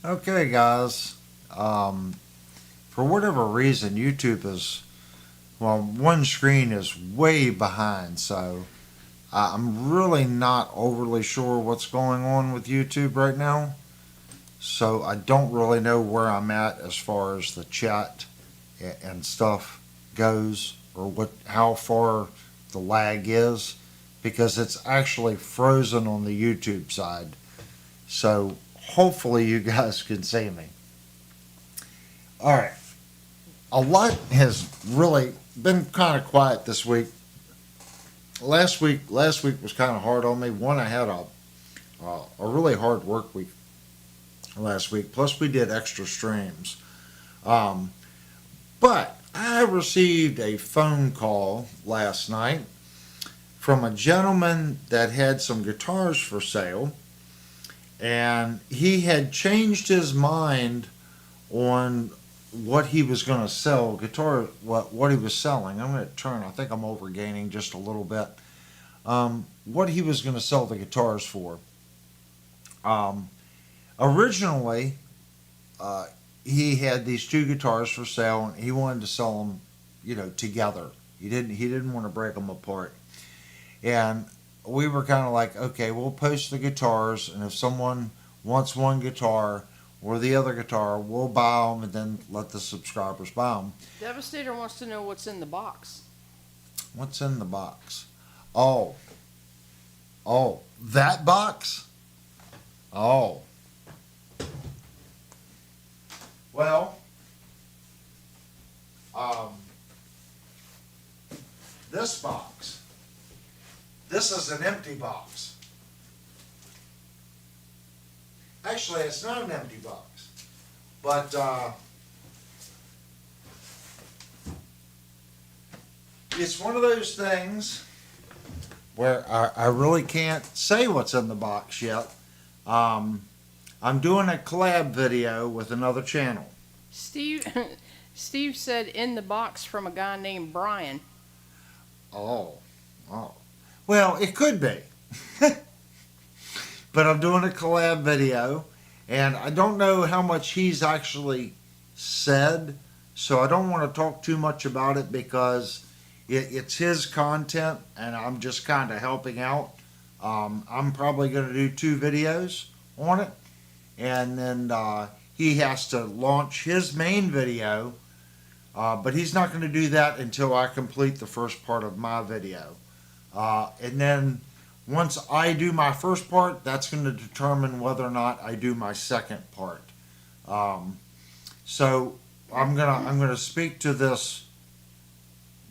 Okay, guys. For whatever reason, YouTube is, well, one screen is way behind, so I'm really not overly sure what's going on with YouTube right now. So I don't really know where I'm at as far as the chat and stuff goes, or how far the lag is, because it's actually frozen on the YouTube side. So hopefully you guys can see me. All right. A lot has really been kind of quiet this week. Last week was kind of hard on me. One, I had a really hard work week last week. Plus, we did extra streams. Um, but I received a phone call last night from a gentleman that had some guitars for sale, and he had changed his mind on what he was going to sell what he was selling. I'm going to turn. I think I'm overgaining just a little bit. What he was going to sell the guitars for. Um, Originally, he had these two guitars for sale, and he wanted to sell them, together. He didn't want to break them apart. And we were kind of like, okay, we'll post the guitars, and if someone wants one guitar or the other guitar, we'll buy them and then let the subscribers buy them. Devastator wants to know what's in the box. What's in the box? Oh, that box? Oh. Well, um, this box. This is an empty box. Actually, it's not an empty box, but it's one of those things where I really can't say what's in the box yet. I'm doing a collab video with another channel. Steve Steve said in the box from a guy named Brian. Oh, oh. Well, it could be. But I'm doing a collab video, and I don't know how much he's actually said, so I don't want to talk too much about it because it's his content, and I'm just kind of helping out. I'm probably going to do 2 videos on it, and then he has to launch his main video, but he's not going to do that until I complete the first part of my video. And then once I do my first part, that's going to determine whether or not I do my second part. So I'm gonna speak to this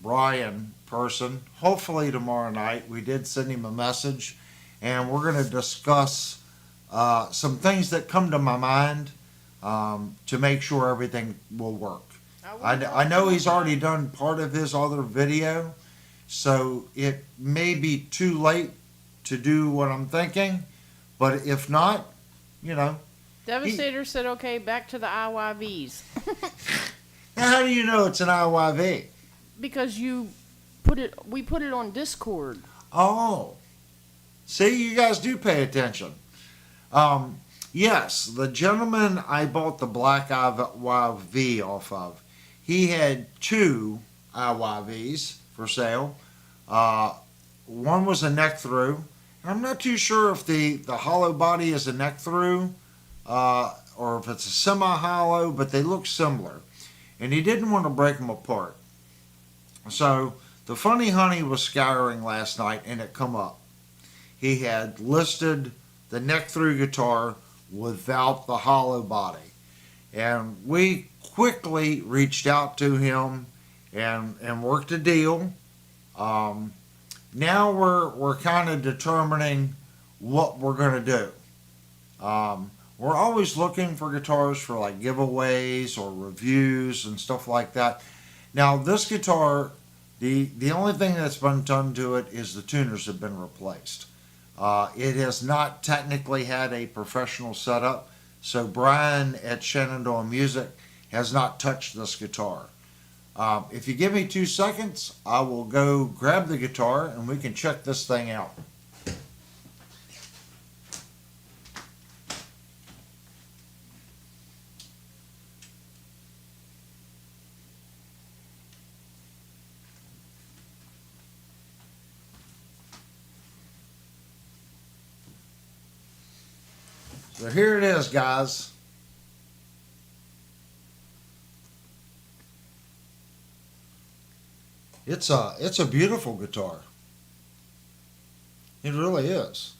Brian person hopefully tomorrow night. We did send him a message, and we're going to discuss some things that come to my mind to make sure everything will work. I know he's already done part of his other video, so it may be too late to do what I'm thinking, but if not, Devastator said, okay, back to the IYVs. Now, how do you know it's an IYV? Because we put it on Discord. Oh, see, you guys do pay attention. Yes, the gentleman I bought the black IYV off of, he had 2 IYVs for sale. One was a neck through. And I'm not too sure if the hollow body is a neck through or if it's a semi-hollow, but they look similar. And he didn't want to break them apart. So the Funny Honey was scouring last night, and it come up. He had listed the neck through guitar without the hollow body. And we quickly reached out to him and worked a deal. Now we're kind of determining what we're going to do. We're always looking for guitars for like giveaways or reviews and stuff like that. Now this guitar, the only thing that's been done to it is the tuners have been replaced. It has not technically had a professional setup, so Brian at Shenandoah Music has not touched this guitar. If you give me 2 seconds, I will go grab the guitar and we can check this thing out. So here it is, guys. It's a beautiful guitar. It really is.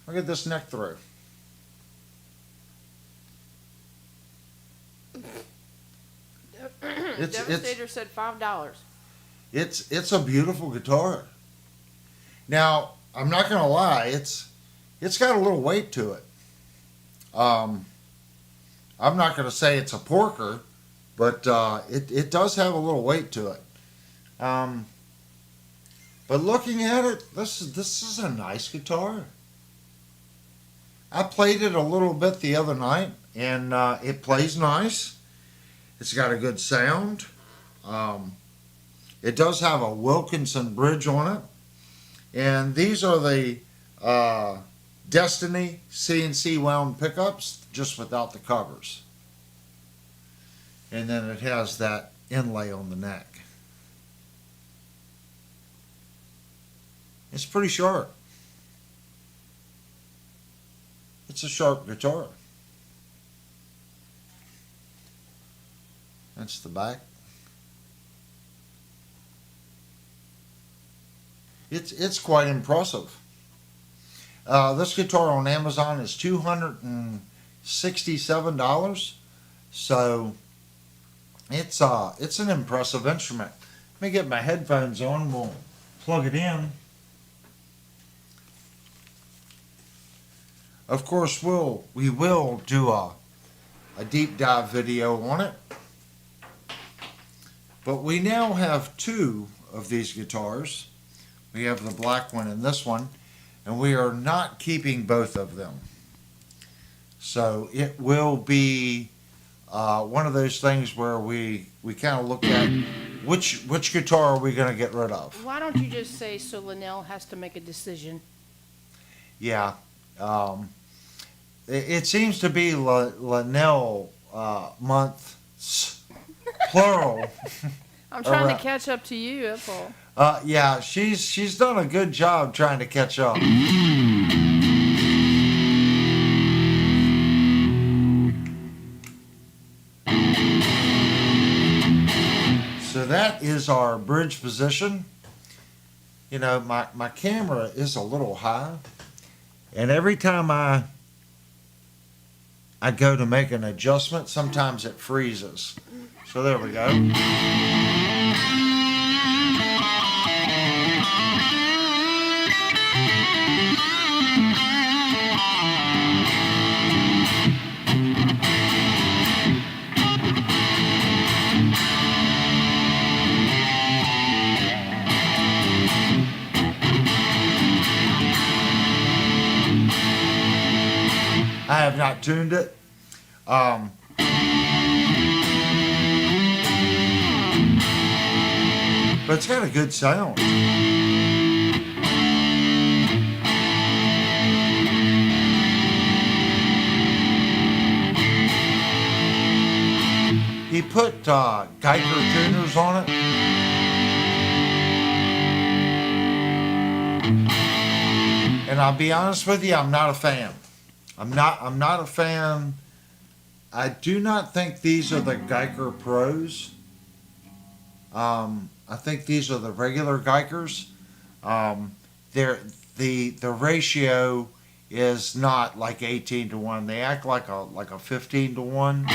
Look at this neck through. Devastator said $5. It's a beautiful guitar. Now, I'm not gonna lie, it's got a little weight to it. I'm not gonna say it's a porker, but it does have a little weight to it. But looking at it, this is a nice guitar. I played it a little bit the other night, and it plays nice. It's got a good sound. It does have a Wilkinson bridge on it. And these are the Destiny CNC wound pickups, just without the covers. And then it has that inlay on the neck. It's pretty sharp. It's a sharp guitar. That's the back. It's quite impressive. This guitar on Amazon is $267. So it's an impressive instrument. Let me get my headphones on. We'll plug it in. Of course, we will do a deep dive video on it. But we now have two of these guitars. We have the black one and this one, and we are not keeping both of them. So it will be one of those things where we kind of look at which guitar are we going to get rid of. Why don't you just say so Linnell has to make a decision? Yeah. It seems to be Linnell months, plural. I'm trying to catch up to you, that's all. Yeah, she's done a good job trying to catch up. So that is our bridge position. You know, my camera is a little high, and every time I go to make an adjustment, sometimes it freezes. So there we go. I have not tuned it. But it's got a good sound. He put Geiger tuners on it. And I'll be honest with you, I'm not a fan. I'm not a fan. I do not think these are the Geiger Pros. I think these are the regular Geigers. The ratio is not like 18-1. They act like a 15-1.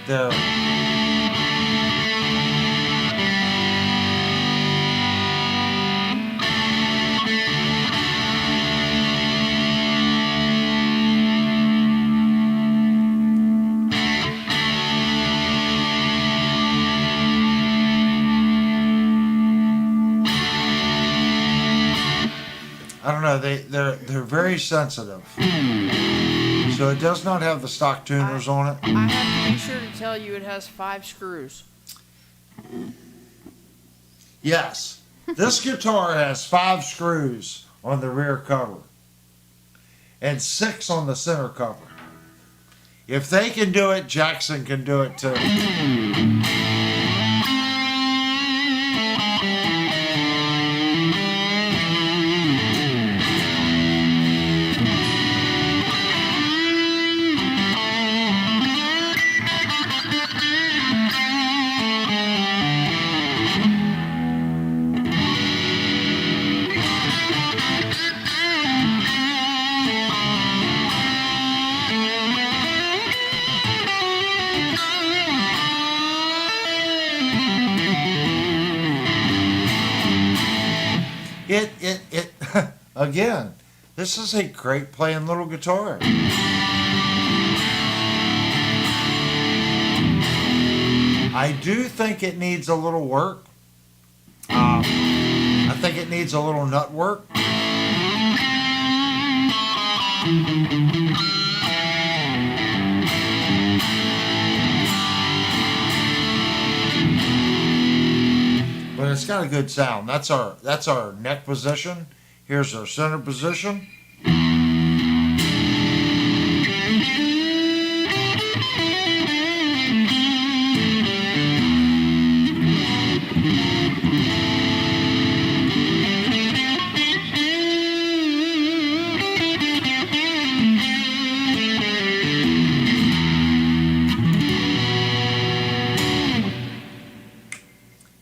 They're I don't know, they're very sensitive. So it does not have the stock tuners on it. I have to be sure to tell you it has 5 screws. Yes. This guitar has 5 screws on the rear cover and 6 on the center cover. If they can do it, Jackson can do it too. it again, this is a great playing little guitar. I do think it needs a little work. I think it needs a little nut work. But it's got a good sound. That's our neck position. Here's our center position.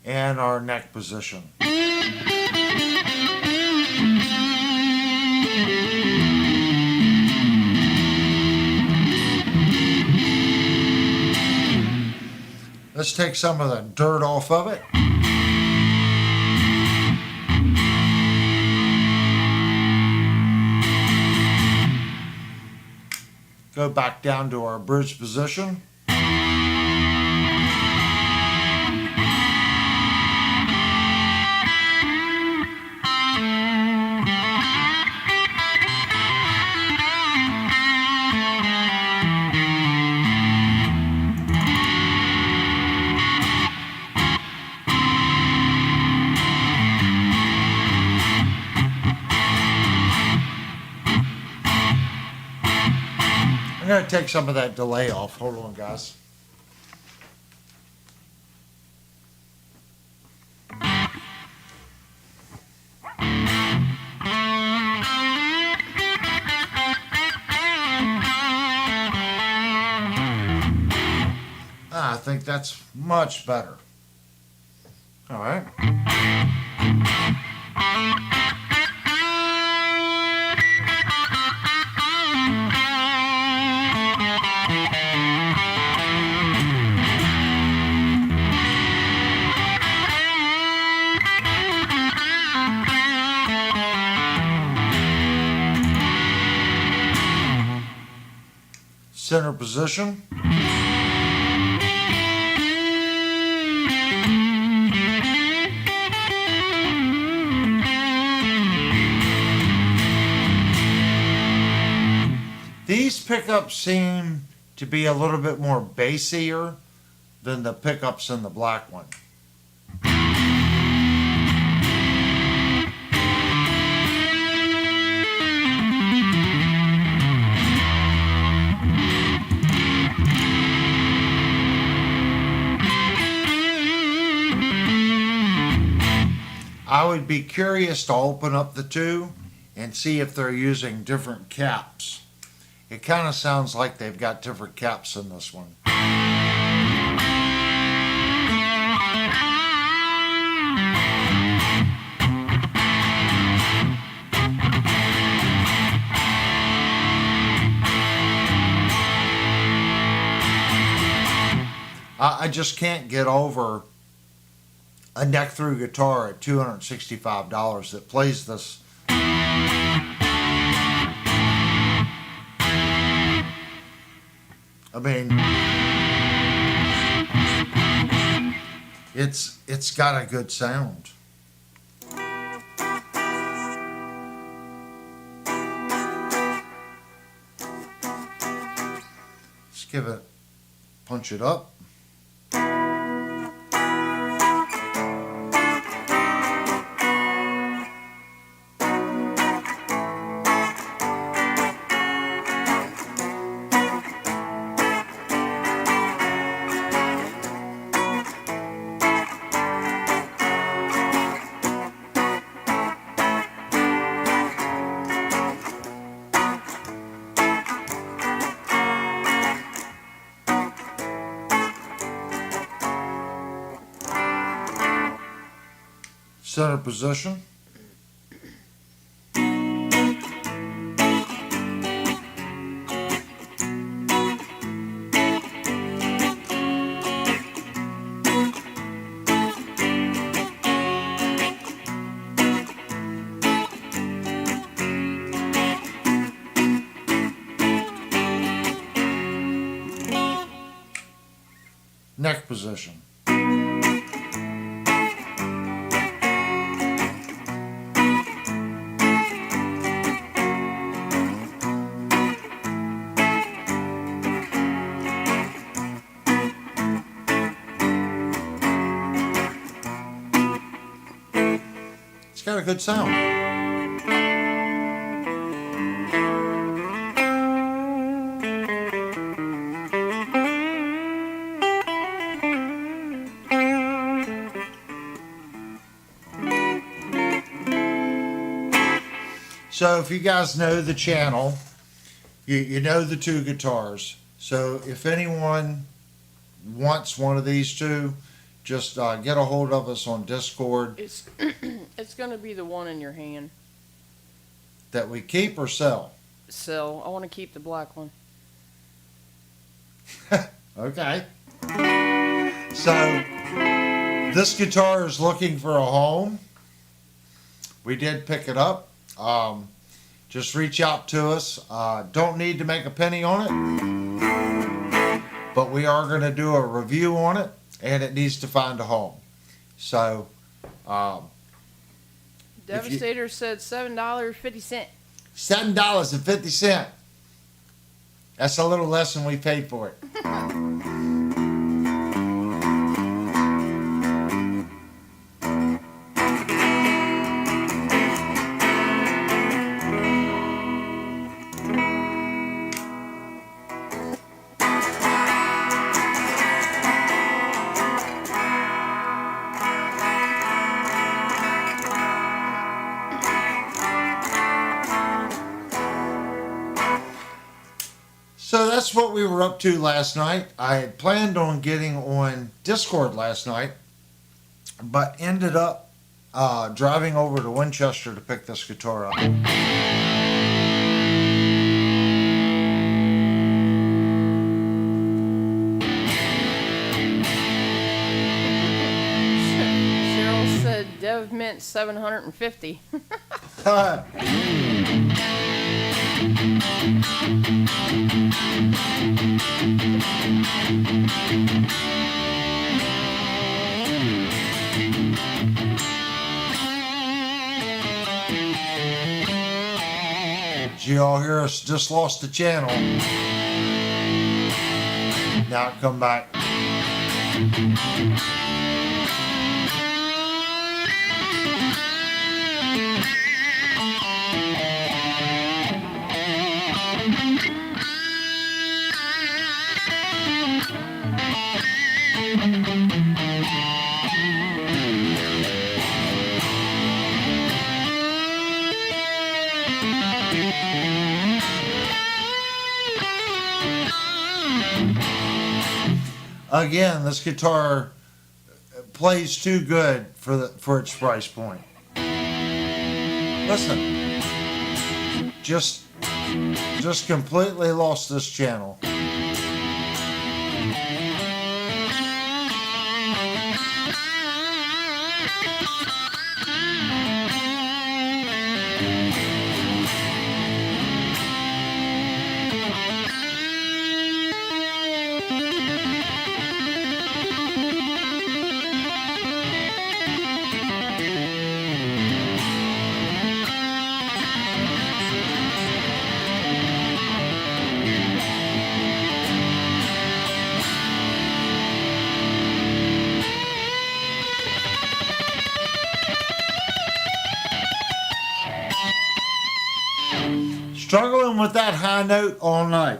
And our neck position. Let's take some of the dirt off of it. Go back down to our bridge position. I'm going to take some of that delay off. Hold on, guys. I think that's much better. All right. Center position. These pickups seem to be a little bit more bassier than the pickups in the black one. I would be curious to open up the two and see if they're using different caps. It kind of sounds like they've got different caps in this one. I just can't get over a neck through guitar at $265 that plays this. I mean, it's got a good sound. Let's give it, punch it up. Center position. neck position. It's got a good sound. So if you guys know the channel, you know the two guitars. So if anyone wants one of these two, just get a hold of us on Discord. It's it's gonna be the one in your hand. That we keep or sell. So I want to keep the black one. Okay. So this guitar is looking for a home. We did pick it up. Just reach out to us. Don't need to make a penny on it, but we are going to do a review on it, and it needs to find a home. So, Devastator said $7.50. $7.50. That's a little less than we paid for it. So that's what we were up to last night. I had planned on getting on Discord last night, but ended up driving over to Winchester to pick this guitar up. Cheryl said Dev meant 750. Did you all hear us? Just lost the channel. Now it come back. Again, this guitar plays too good for its price point. Listen, just completely lost this channel. Struggling with that high note all night.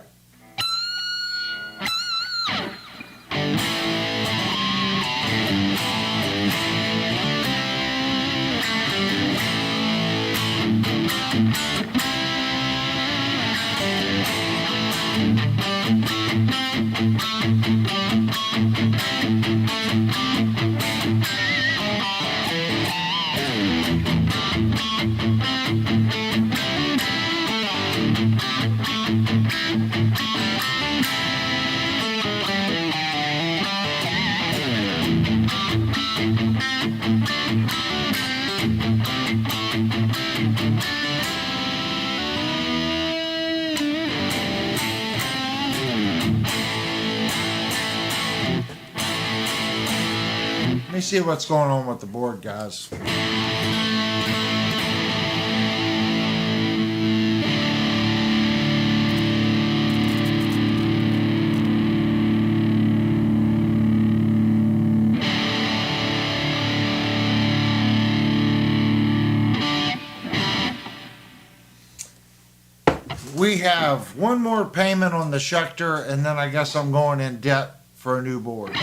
me see what's going on with the board, guys. We have one more payment on the Schecter, and then I guess I'm going in debt for a new board.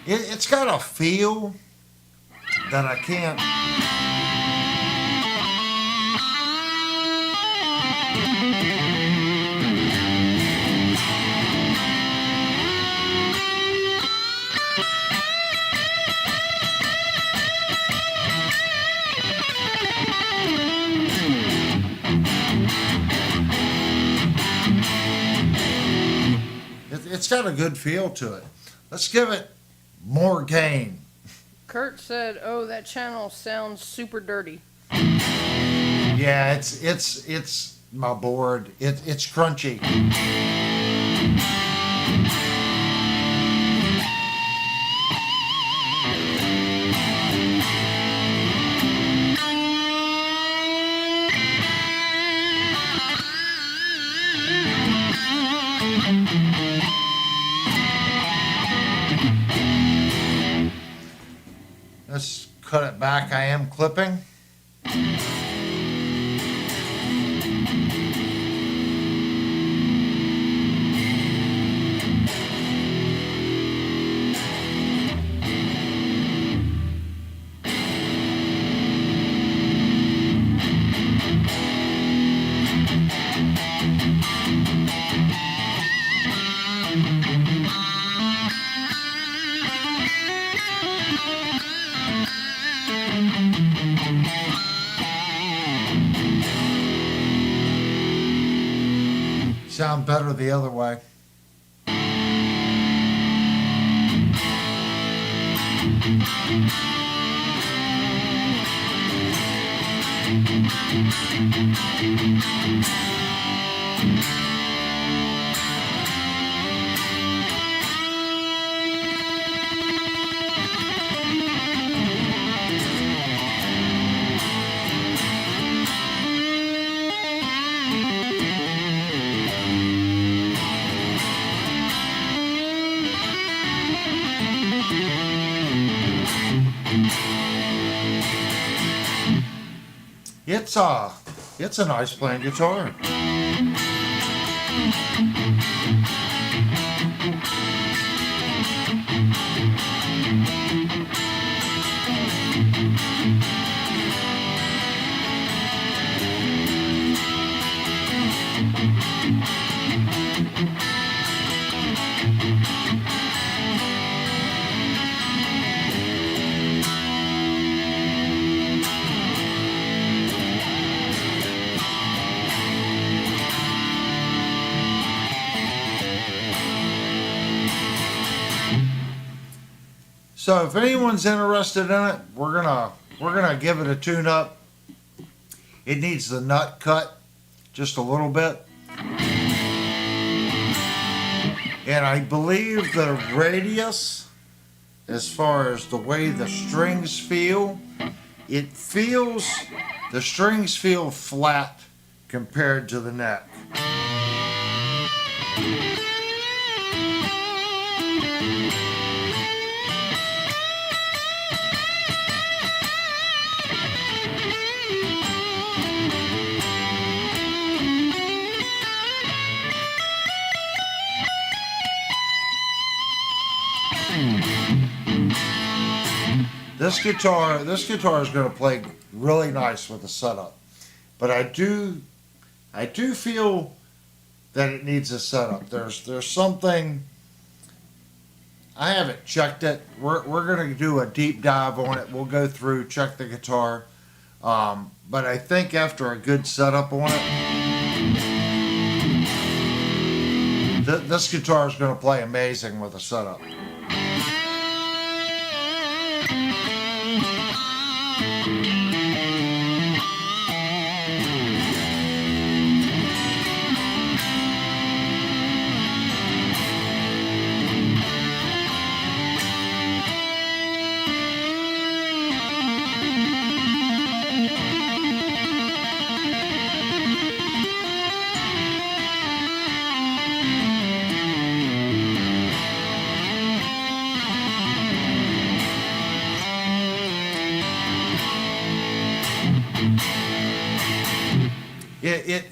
It's got a feel that I can't. It's got a good feel to it. Let's give it more gain. Kurt said, "Oh, that channel sounds super dirty." Yeah, it's my board. It's crunchy. Let's cut it back. I am clipping. Sound better the other way. It's a nice playing guitar. So if anyone's interested in it, we're gonna give it a tune up. It needs the nut cut just a little bit. And I believe the radius, as far as the way the strings feel, the strings feel flat compared to the neck. This guitar is going to play really nice with the setup, but I do feel that it needs a setup. There's something. I haven't checked it. We're going to do a deep dive on it. We'll go through, check the guitar, but I think after a good setup on it, This guitar is going to play amazing with a setup.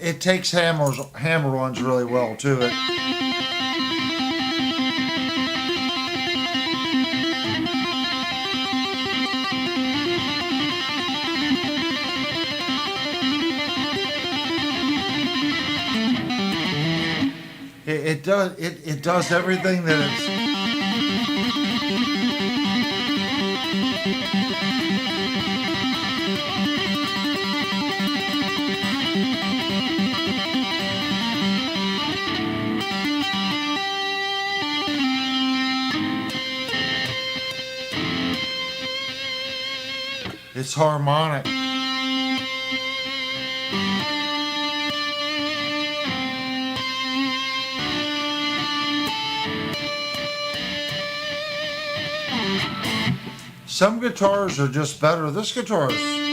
It takes hammer-ons really well to it. It does everything that it's. It's harmonic. Some guitars are just better. This guitar is.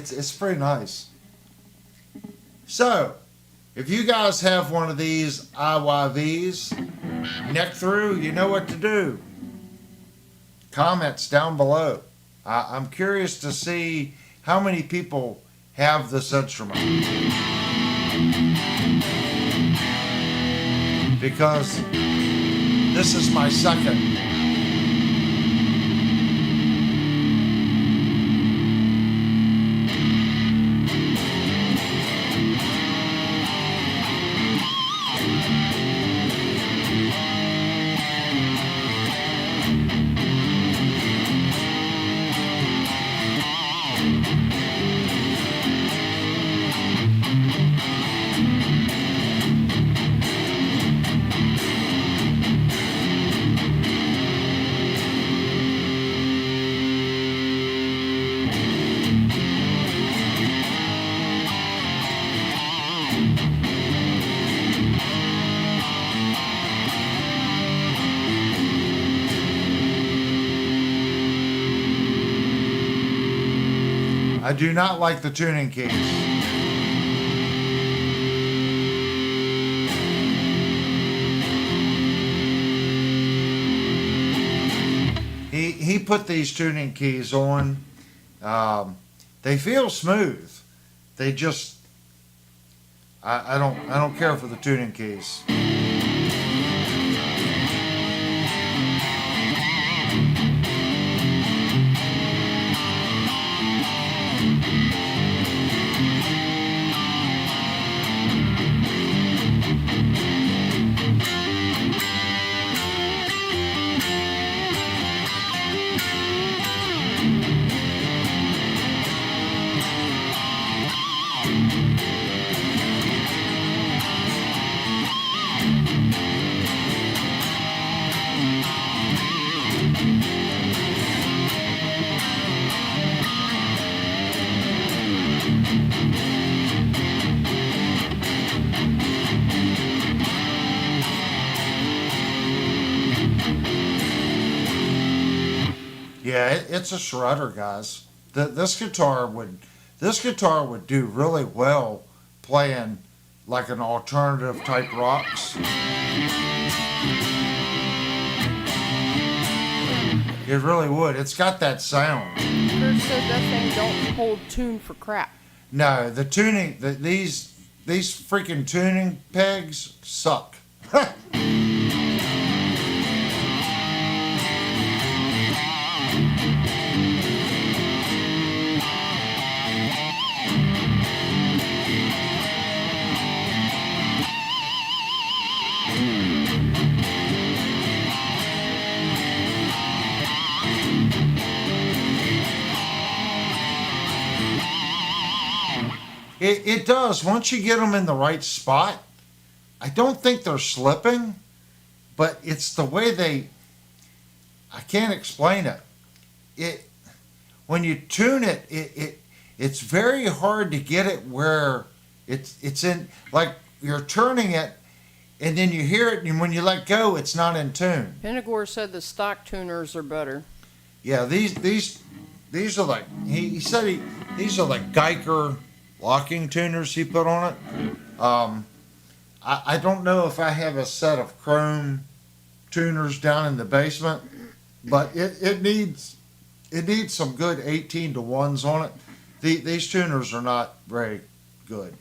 It's pretty nice. So, if you guys have one of these IYVs, neck through, you know what to do. Comments down below. I'm curious to see how many people have this instrument. Because this is my second. I do not like the tuning keys. He put these tuning keys on. They feel smooth. They just I don't care for the tuning keys. Yeah, it's a shredder, guys. This guitar would do really well playing like an alternative type rocks. It really would. It's got that sound. Kurt said that thing don't hold tune for crap. No, the tuning, these freaking tuning pegs suck. It does. Once you get them in the right spot, I don't think they're slipping, but it's the way they. I can't explain it. It when you tune it, it's very hard to get it where it's in, like you're turning it, and then you hear it, and when you let go, it's not in tune. Penagor said the stock tuners are better. Yeah, these are like he said these are like Geiger locking tuners he put on it. I don't know if I have a set of chrome tuners down in the basement, but it needs some good 18 to 1s on it. These tuners are not very good.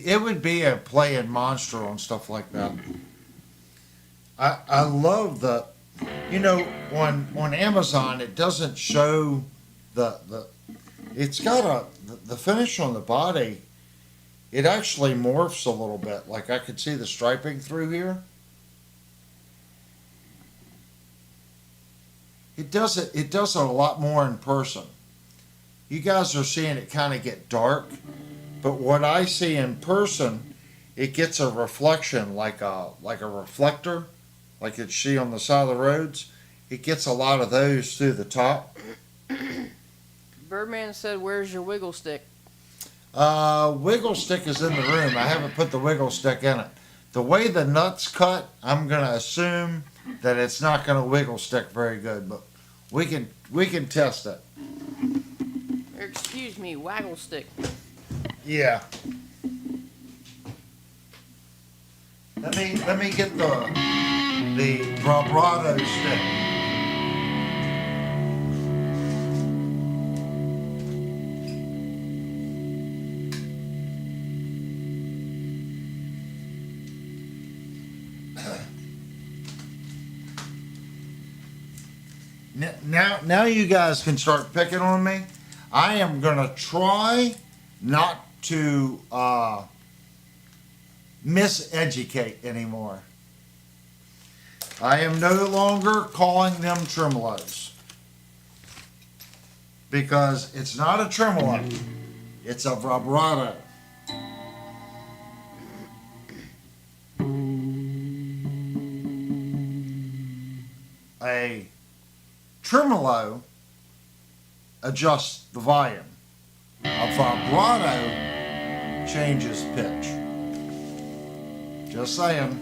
It would be a playing monster on stuff like that. I love the, on Amazon it doesn't show the it's got the finish on the body. It actually morphs a little bit. Like I could see the striping through here. It does it a lot more in person. You guys are seeing it kind of get dark. But what I see in person, it gets a reflection like a reflector, like you see on the side of the roads. It gets a lot of those through the top. Birdman said, "Where's your wiggle stick?" Wiggle stick is in the room. I haven't put the wiggle stick in it. The way the nut's cut, I'm gonna assume that it's not gonna wiggle stick very good, but we can test it. Or excuse me, waggle stick. Yeah. Let me get the vibrato stick. Now you guys can start picking on me. I am gonna try not to miseducate anymore. I am no longer calling them tremolos because it's not a tremolo, it's a vibrato. A tremolo adjusts the volume. A vibrato changes pitch. Just saying.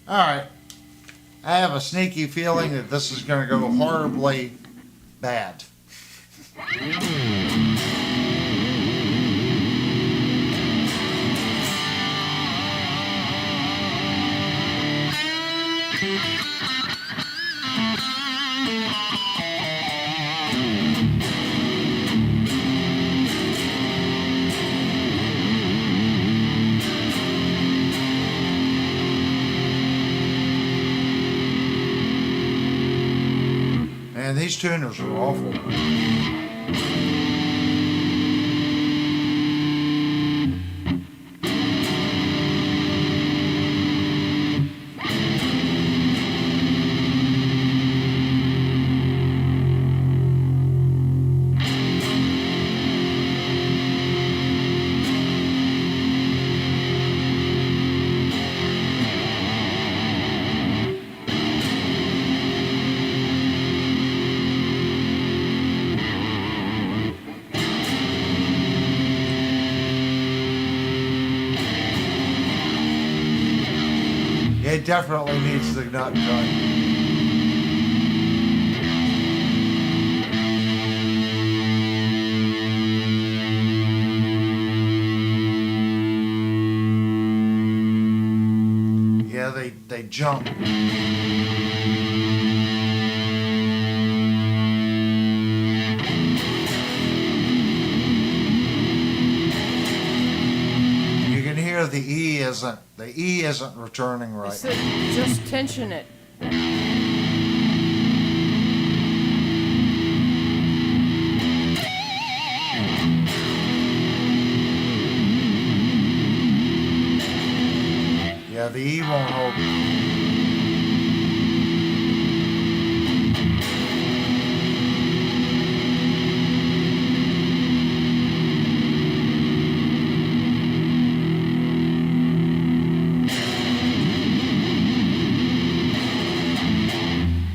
Alright. I have a sneaky feeling that this is going to go horribly bad. Man, these tuners are awful. It definitely needs the nut cut. Yeah, they jump. You can hear the E isn't returning I right. said, just tension it. Yeah, the E won't hold.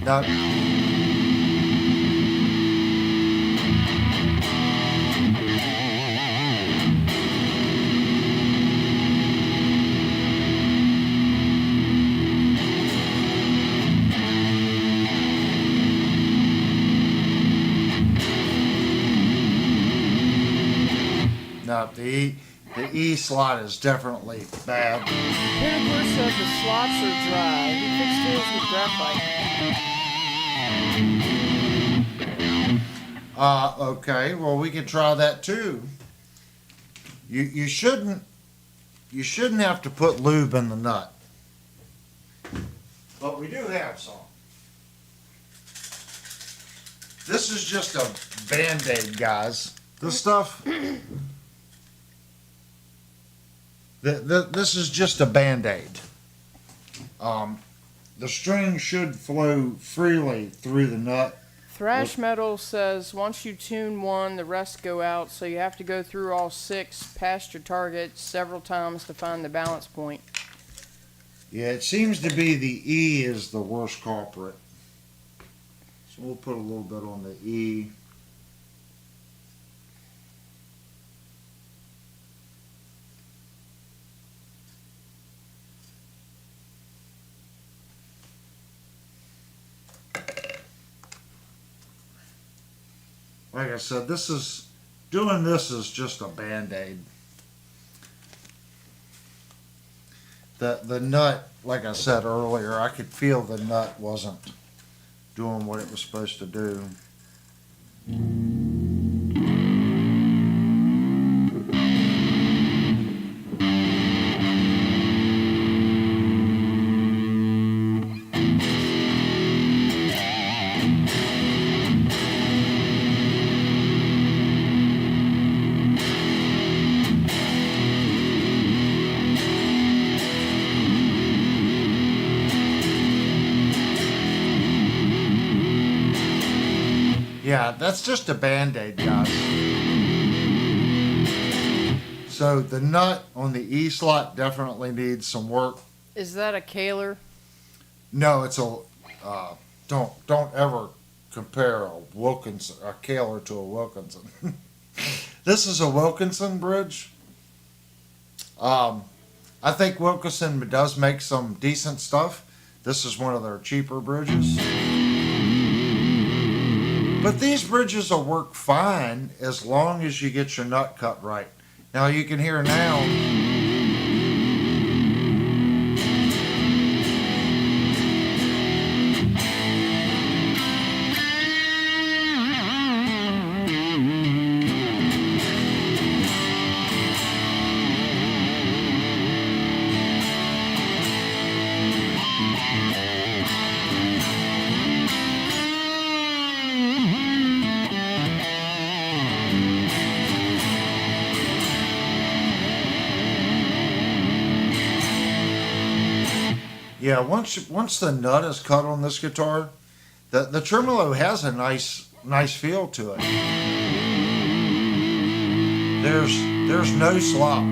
No. No, the E slot is definitely bad. Pinnacle said the slots are dry. He fixed his with graphite. Okay, well we can try that too. You shouldn't have to put lube in the nut. But we do have some. This is just a Band-Aid, guys. This stuff, this is just a Band-Aid. The string should flow freely through the nut. Thrash Metal says once you tune one, the rest go out, so you have to go through all 6 past your target several times to find the balance point. Yeah, it seems to be the E is the worst culprit. So we'll put a little bit on the E. Like I said, doing this is just a Band-Aid. The nut, like I said earlier, I could feel the nut wasn't doing what it was supposed to do. Yeah, that's just a Band-Aid, guys. So the nut on the E slot definitely needs some work. Is that a Kaler? No, it's a don't ever compare a Kaler to a Wilkinson. This is a Wilkinson bridge. I think Wilkinson does make some decent stuff. This is one of their cheaper bridges. But these bridges will work fine as long as you get your nut cut right. Now you can hear now. Yeah, once the nut is cut on this guitar, the tremolo has a nice feel to it. There's no slop.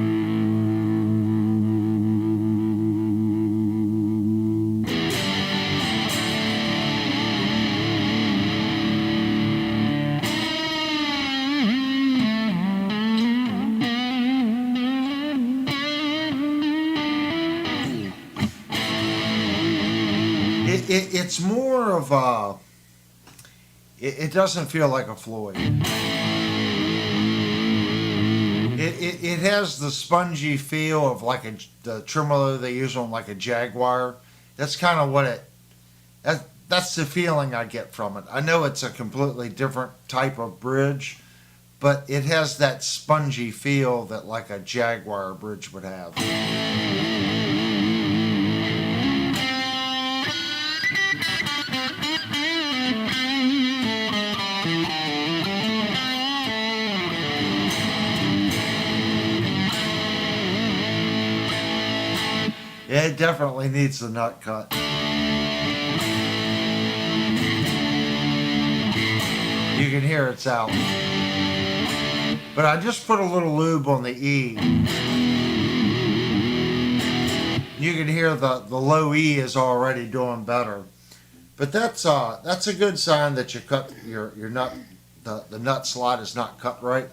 It's more of a. It doesn't feel like a Floyd. It has the spongy feel of like the tremolo they use on like a Jaguar. That's kind of what that's the feeling I get from it. I know it's a completely different type of bridge, but it has that spongy feel that like a Jaguar bridge would have. Yeah, it definitely needs the nut cut. You can hear it's out. But I just put a little lube on the E. You can hear the low E is already doing better. But that's a good sign that you cut your nut, the nut slot is not cut right.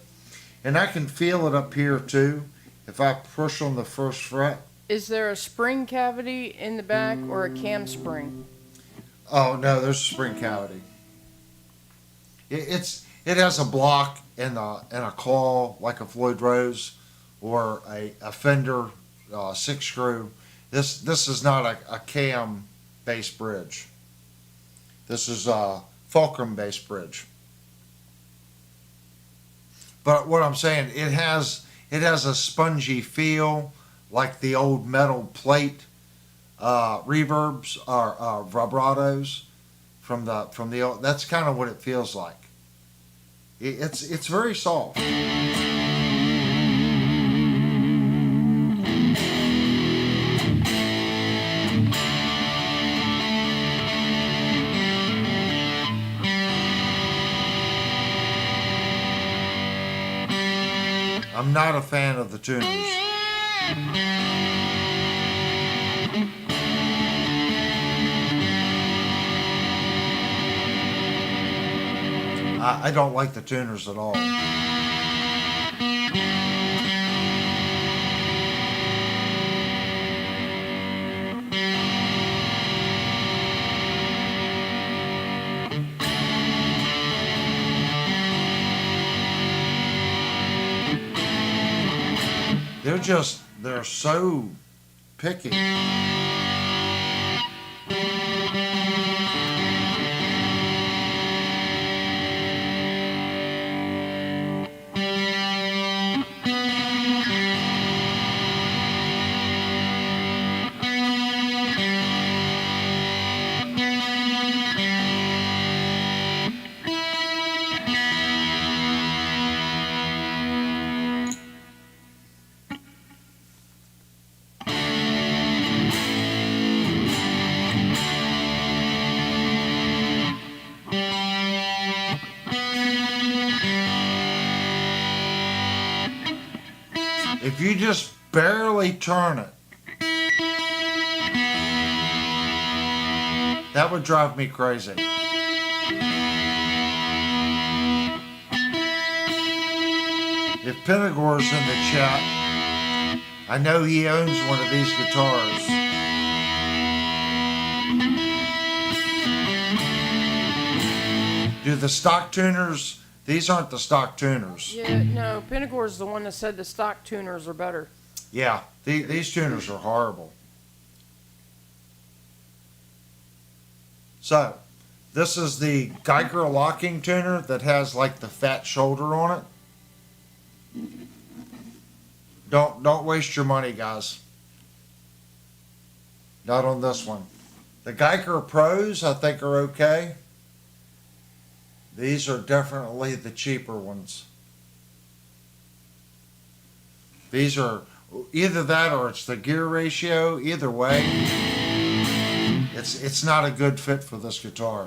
And I can feel it up here too. If I push on the first fret. Is there a spring cavity in the back or a cam spring? Oh no, there's a spring cavity. It has a block and a claw like a Floyd Rose or a Fender 6-screw. This is not a cam based bridge. This is a fulcrum based bridge. But what I'm saying, it has a spongy feel like the old metal plate reverbs or vibratos from the old. That's kind of what it feels like. It's very soft. I'm not a fan of the tuners. I don't like the tuners at all. They're so picky. If you just barely turn it, that would drive me crazy. If Pentagor's in the chat, I know he owns one of these guitars. Do the stock tuners? These aren't the stock tuners. Yeah, no, Pentagor's the one that said the stock tuners are better. Yeah, these tuners are horrible. So, this is the Geiger locking tuner that has like the fat shoulder on it. Don't waste your money, guys. Not on this one. The Geiger Pros, I think, are okay. These are definitely the cheaper ones. These are either that or it's the gear ratio. Either way, it's not a good fit for this guitar.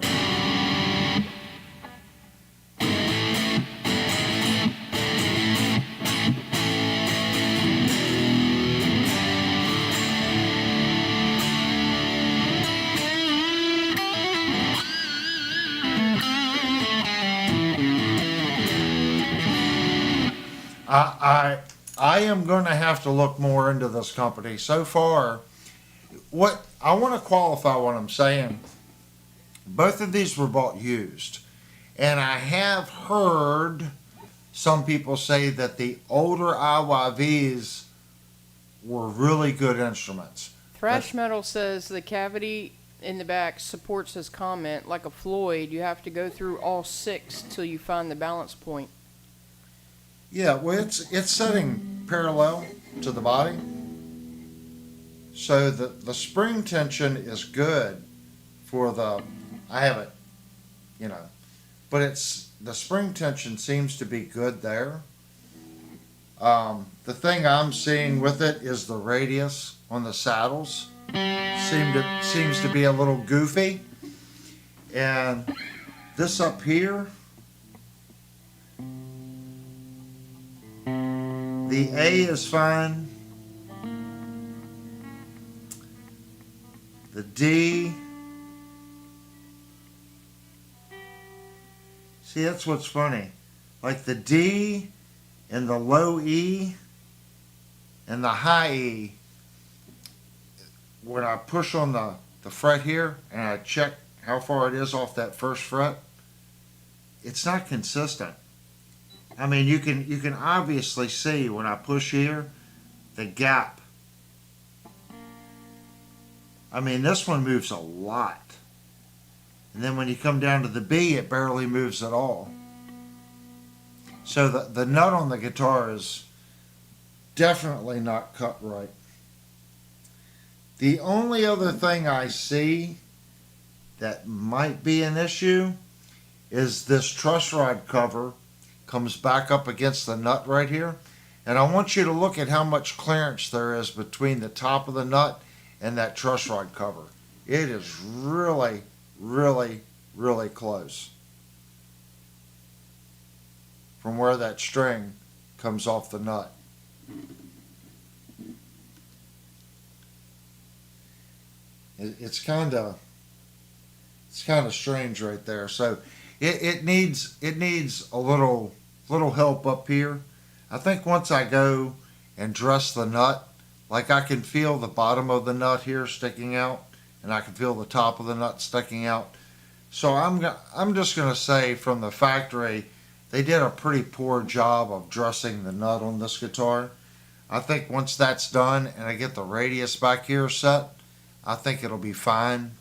I am going to have to look more into this company. So far, what I want to qualify what I'm saying. Both of these were bought used, and I have heard some people say that the older IYVs were really good instruments. Thrash Metal says the cavity in the back supports his comment. Like a Floyd, you have to go through all 6 till you find the balance point. Yeah, well, it's setting parallel to the body, so the spring tension is good for the. I have it, you know, but it's the spring tension seems to be good there. The thing I'm seeing with it is the radius on the saddles seems to be a little goofy, and this up here, the A is fine, the D. See, that's what's funny. Like the D and the low E and the high E, when I push on the fret here and I check how far it is off that first fret, it's not consistent. I mean, you can obviously see when I push here, the gap. I mean, this one moves a lot. And then when you come down to the B, it barely moves at all. So the nut on the guitar is definitely not cut right. The only other thing I see that might be an issue is this truss rod cover comes back up against the nut right here. And I want you to look at how much clearance there is between the top of the nut and that truss rod cover. It is really, really, really close from where that string comes off the nut. It's kind of strange right there. So it needs a little help up here. I think once I go and dress the nut, like I can feel the bottom of the nut here sticking out, and I can feel the top of the nut sticking out. So I'm just going to say from the factory, they did a pretty poor job of dressing the nut on this guitar. I think once that's done and I get the radius back here set, I think it'll be fine.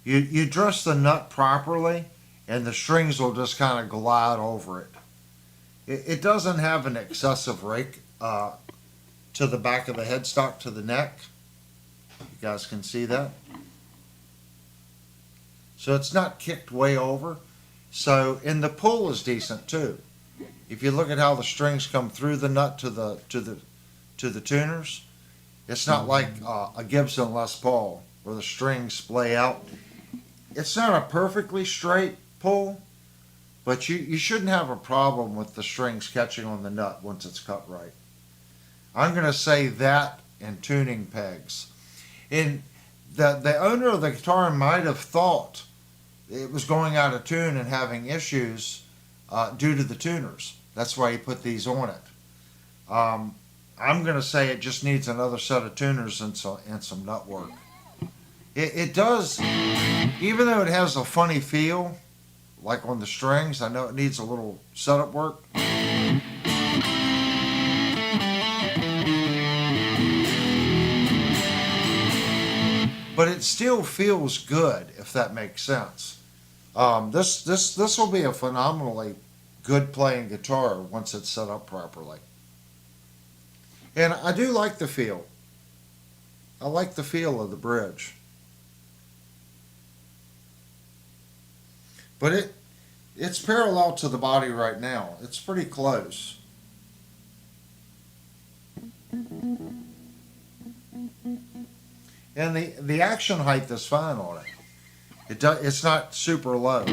You dress the nut properly and the strings will just kind of glide over it. It doesn't have an excessive rake to the back of the headstock to the neck. You guys can see that. So it's not kicked way over. So, and the pull is decent too. If you look at how the strings come through the nut to the tuners, it's not like a Gibson Les Paul where the strings splay out. It's not a perfectly straight pull, but you shouldn't have a problem with the strings catching on the nut once it's cut right. I'm going to say that and tuning pegs. And the owner of the guitar might have thought it was going out of tune and having issues due to the tuners. That's why he put these on it. I'm going to say it just needs another set of tuners and some nut work. It does, even though it has a funny feel, like on the strings, I know it needs a little setup work. But it still feels good, if that makes sense. This will be a phenomenally good playing guitar once it's set up properly. And I do like the feel. I like the feel of the bridge. But it's parallel to the body right now. It's pretty close. And the action height is fine on it. It's not super low.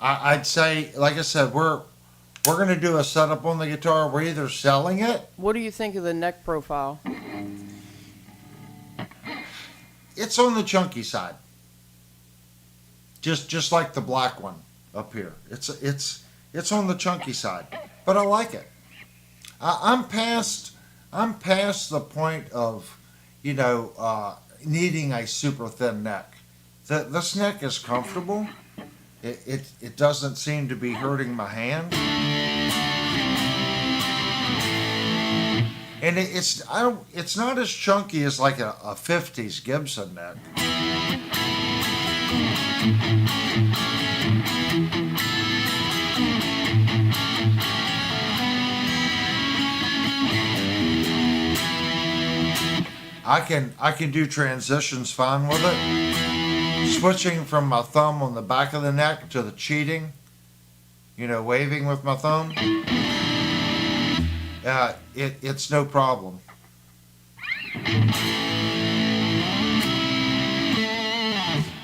I'd say, like I said, we're going to do a setup on the guitar. We're either selling it. What do you think of the neck profile? It's on the chunky side. Just like the black one. up here. It's on the chunky side, but I like it. I'm past the point of, needing a super thin neck. This neck is comfortable. It doesn't seem to be hurting my hand, and it's not as chunky as like a '50s Gibson neck. I can do transitions fine with it. Switching from my thumb on the back of the neck to the cheating, waving with my thumb. It's no problem.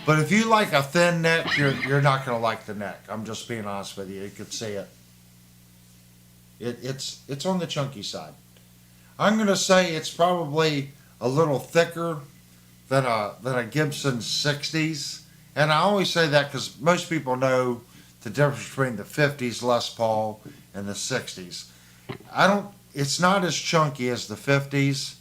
But if you like a thin neck, you're not going to like the neck. I'm just being honest with you. You could see it. It's on the chunky side. I'm going to say it's probably a little thicker than a Gibson 60s. And I always say that because most people know the difference between the 50s Les Paul and the 60s. It's not as chunky as the 50s.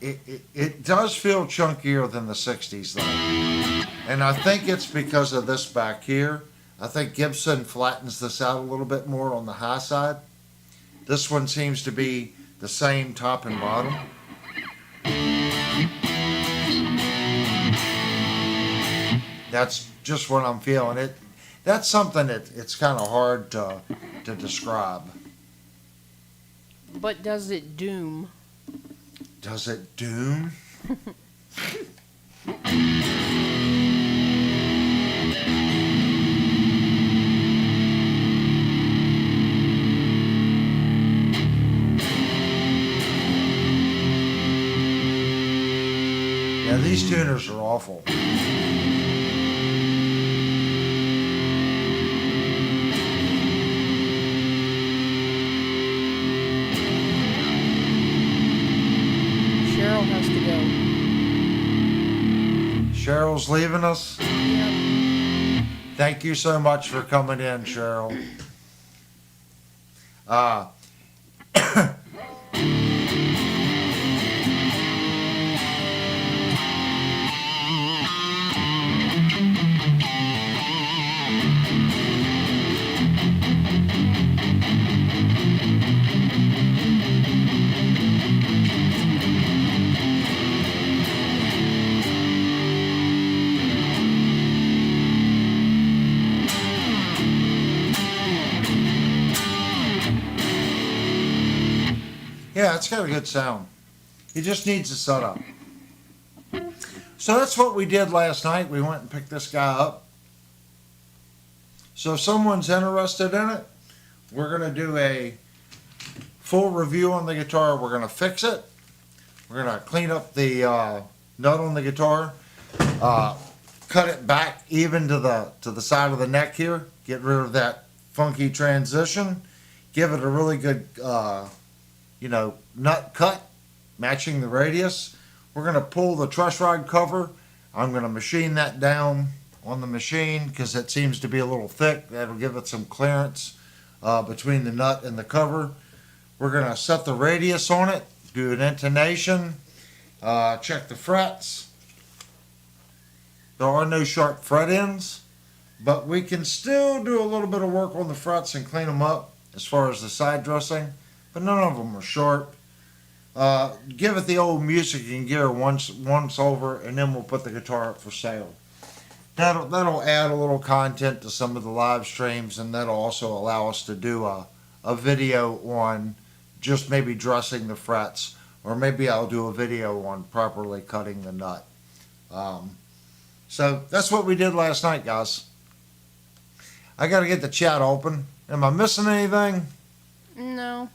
It does feel chunkier than the 60s though. And I think it's because of this back here. I think Gibson flattens this out a little bit more on the high side. This one seems to be the same top and bottom. That's just what I'm feeling. That's something it's kind of hard to describe. But does it doom? Does it doom? Yeah, these tuners are awful. Cheryl has to go. Cheryl's leaving us. Yep. Thank you so much for coming in, Cheryl. Yeah, it's got a good sound. He just needs a setup. So that's what we did last night. We went and picked this guy up. So if someone's interested in it, we're going to do a full review on the guitar. We're going to fix it. We're going to clean up the nut on the guitar, cut it back even to the side of the neck here, get rid of that funky transition, give it a really good nut cut matching the radius. We're going to pull the truss rod cover. I'm going to machine that down on the machine because it seems to be a little thick. That'll give it some clearance between the nut and the cover. We're going to set the radius on it, do an intonation, check the frets. There are no sharp fret ends, but we can still do a little bit of work on the frets and clean them up as far as the side dressing, but none of them are sharp. Give it the old music and gear once over, and then we'll put the guitar up for sale. That'll add a little content to some of the live streams, and that'll also allow us to do a video on just maybe dressing the frets, or maybe I'll do a video on properly cutting the nut. So that's what we did last night, guys. I got to get the chat open. Am I missing anything? No.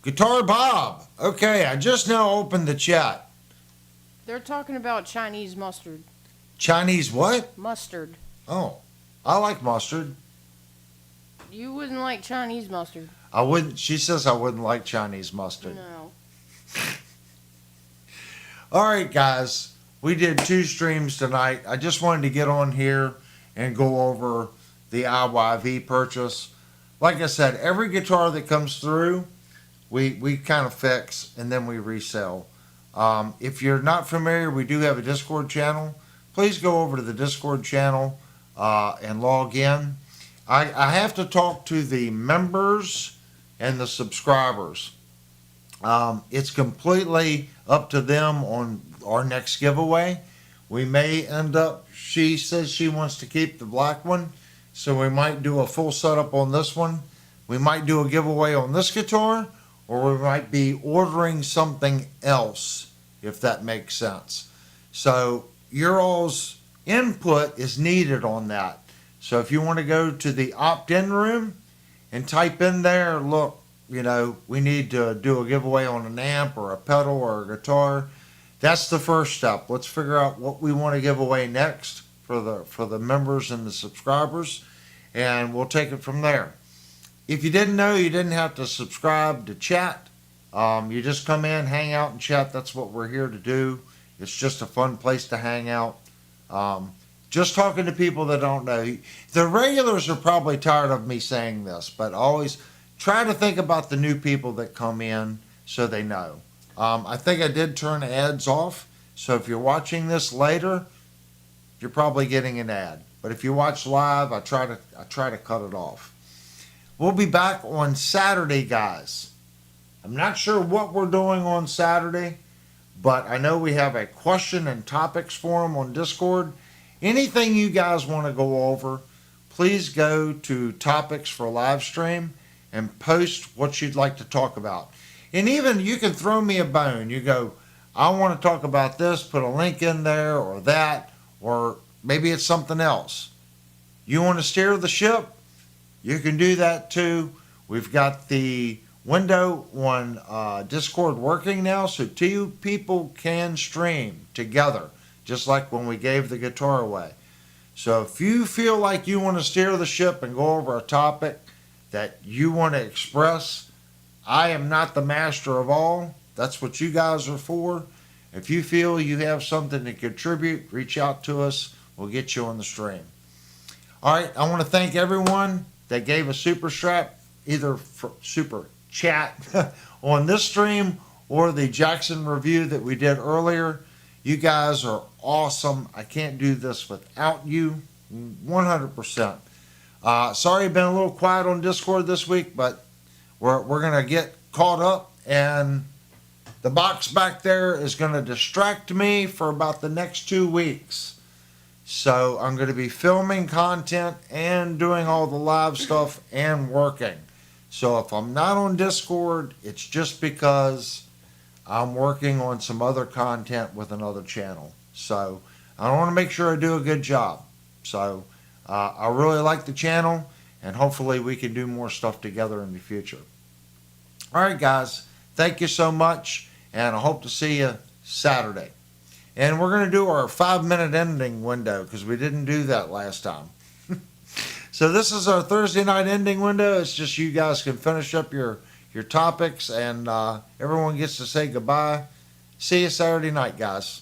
Guitar Bob. Okay, I just now opened the chat. They're talking about Chinese mustard. Chinese what? Mustard. Oh, I like mustard. You wouldn't like Chinese mustard. I wouldn't. She says I wouldn't like Chinese mustard. No. All right, guys, we did 2 streams tonight. I just wanted to get on here and go over the IYV purchase. Like I said, every guitar that comes through, we kind of fix and then we resell. If you're not familiar, we do have a Discord channel. Please go over to the Discord channel and log in. I have to talk to the members and the subscribers. It's completely up to them on our next giveaway. We may end up, she says she wants to keep the black one, so we might do a full setup on this one. We might do a giveaway on this guitar, or we might be ordering something else, if that makes sense. So your all's input is needed on that. So if you want to go to the opt-in room and type in there, look, you know, we need to do a giveaway on an amp or a pedal or a guitar. That's the first step. Let's figure out what we want to give away next for the members and the subscribers, and we'll take it from there. If you didn't know, you didn't have to subscribe to chat. You just come in, hang out, and chat. That's what we're here to do. It's just a fun place to hang out. Just talking to people that don't know. The regulars are probably tired of me saying this, but always try to think about the new people that come in so they know. I think I did turn ads off, so if you're watching this later, you're probably getting an ad. But if you watch live, I try to cut it off. We'll be back on Saturday, guys. I'm not sure what we're doing on Saturday, but I know we have a question and topics forum on Discord. Anything you guys want to go over, please go to topics for live stream and post what you'd like to talk about. And even you can throw me a bone. You go, I want to talk about this, put a link in there or that, or maybe it's something else. You want to steer the ship? You can do that too. We've got the window on Discord working now, so 2 people can stream together, just like when we gave the guitar away. So if you feel like you want to steer the ship and go over a topic that you want to express, I am not the master of all. That's what you guys are for. If you feel you have something to contribute, reach out to us. We'll get you on the stream. All right, I want to thank everyone that gave a super strap, either for super chat on this stream or the Jackson review that we did earlier. You guys are awesome. I can't do this without you, 100%. Sorry I've been a little quiet on Discord this week, but we're going to get caught up, and the box back there is going to distract me for about the next 2 weeks. So I'm going to be filming content and doing all the live stuff and working. So if I'm not on Discord, it's just because I'm working on some other content with another channel. So I want to make sure I do a good job. So I really like the channel, and hopefully we can do more stuff together in the future. All right, guys. Thank you so much, and I hope to see you Saturday. And we're going to do our 5-minute ending window because we didn't do that last time. So this is our Thursday night ending window. It's just you guys can finish up your topics, and everyone gets to say goodbye. See you Saturday night, guys.